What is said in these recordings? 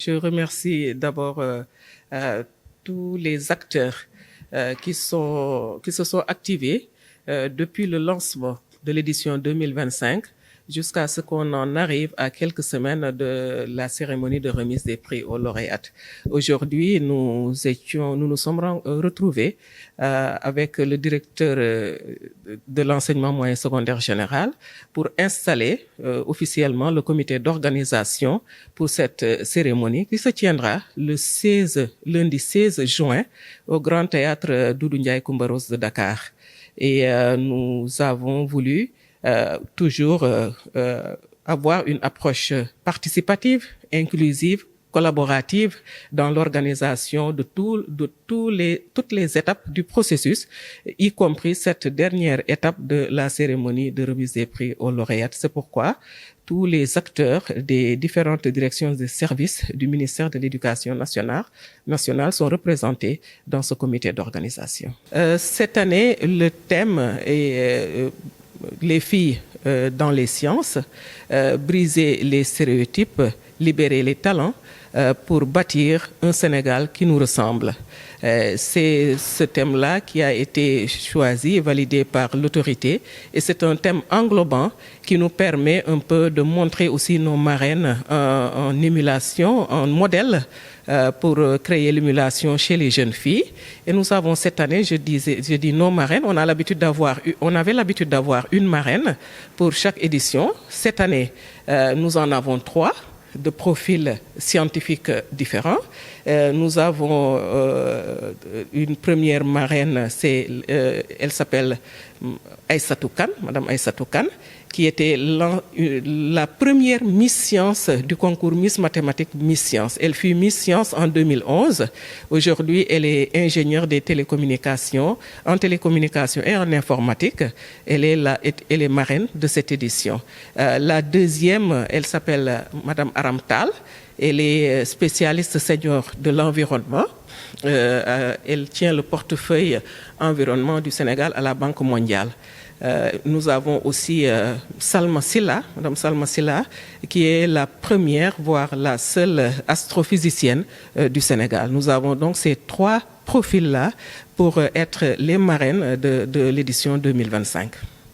Je remercie d'abord tous les acteurs qui se sont activés depuis le lancement de l'édition 2025 jusqu'à ce qu'on en arrive à quelques semaines de la cérémonie de remise des prix aux lauréates. Aujourd'hui, nous nous sommes retrouvés avec le directeur de l'enseignement moyen secondaire général pour installer officiellement le comité d'organisation pour cette cérémonie qui se tiendra lundi 16 juin au Grand Théâtre Doudou Ndiaye Coumba Rose de Dakar. Et nous avons voulu toujours avoir une approche participative, inclusive, collaborative dans l'organisation de toutes les étapes du processus, y compris cette dernière étape de la cérémonie de remise des prix aux lauréates. C'est pourquoi tous les acteurs des différentes directions de services du ministère de l'Éducation nationale sont représentés dans ce comité d'organisation. Cette année, le thème est les filles dans les sciences, briser les stéréotypes, libérer les talents pour bâtir un Sénégal qui nous ressemble. C'est ce thème-là qui a été choisi et validé par l'autorité et c'est un thème englobant qui nous permet un peu de montrer aussi nos marraines en émulation, en modèle pour créer l'émulation chez les jeunes filles. Et nous avons cette année, je dis nos marraines, on avait l'habitude d'avoir une marraine pour chaque édition. Cette année, nous en avons 3 de profils scientifiques différents. Nous avons une première marraine, elle s'appelle Aïssatou Kane, Madame Aïssatou Kane, qui était la première Miss Science du concours Miss Mathématiques Miss Science. Elle fut Miss Science en 2011. Aujourd'hui, elle est ingénieure des télécommunications, en télécommunications et en informatique. Elle est marraine de cette édition. La deuxième, elle s'appelle Madame Aram Tal. Elle est spécialiste senior de l'environnement. Elle tient le portefeuille environnement du Sénégal à la Banque mondiale. Nous avons aussi Salma Silla, Madame Salma Silla, qui est la première, voire la seule astrophysicienne du Sénégal. Nous avons donc ces 3 profils-là pour être les marraines de l'édition 2025.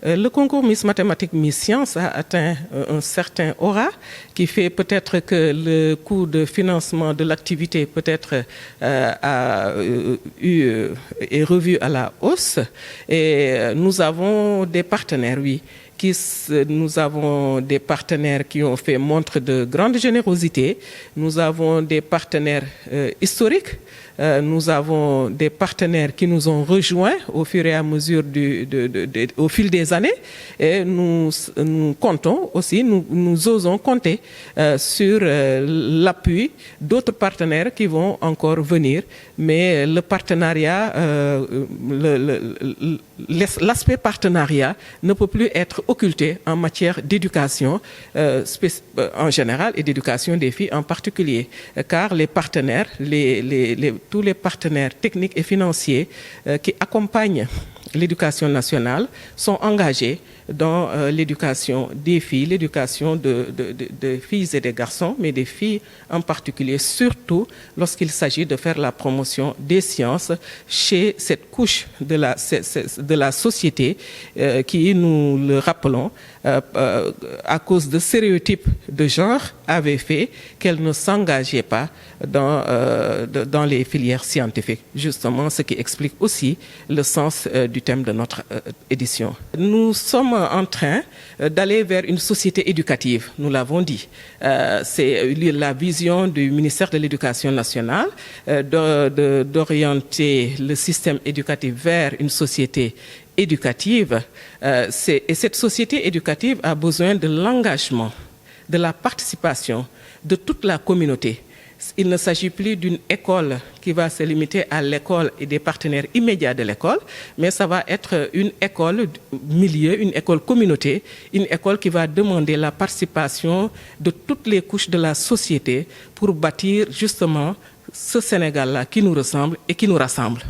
Le concours Miss Mathématiques Miss Science a atteint un certain aura qui fait peut-être que le coût de financement de l'activité peut-être est revu à la hausse. Et nous avons des partenaires, oui. Nous avons des partenaires qui ont fait montre de grande générosité. Nous avons des partenaires historiques. Nous avons des partenaires qui nous ont rejoints au fur et à mesure au fil des années. Et nous comptons aussi, nous osons compter sur l'appui d'autres partenaires qui vont encore venir. Mais le partenariat, l'aspect partenariat ne peut plus être occulté en matière d'éducation en général et d'éducation des filles en particulier. Car les partenaires, tous les partenaires techniques et financiers qui accompagnent l'éducation nationale sont engagés dans l'éducation des filles, l'éducation de filles et des garçons, mais des filles en particulier, surtout lorsqu'il s'agit de faire la promotion des sciences chez cette couche de la société qui, nous le rappelons, à cause de stéréotypes de genre, avait fait qu'elle ne s'engageait pas dans les filières scientifiques. Justement, ce qui explique aussi le sens du thème de notre édition. Nous sommes en train d'aller vers une société éducative, nous l'avons dit. C'est la vision du ministère de l'Éducation nationale d'orienter le système éducatif vers une société éducative. Et cette société éducative a besoin de l'engagement, de la participation de toute la communauté. Il ne s'agit plus d'une école qui va se limiter à l'école et des partenaires immédiats de l'école, mais ça va être une école milieu, une école communauté, une école qui va demander la participation de toutes les couches de la société pour bâtir justement ce Sénégal-là qui nous ressemble et qui nous rassemble.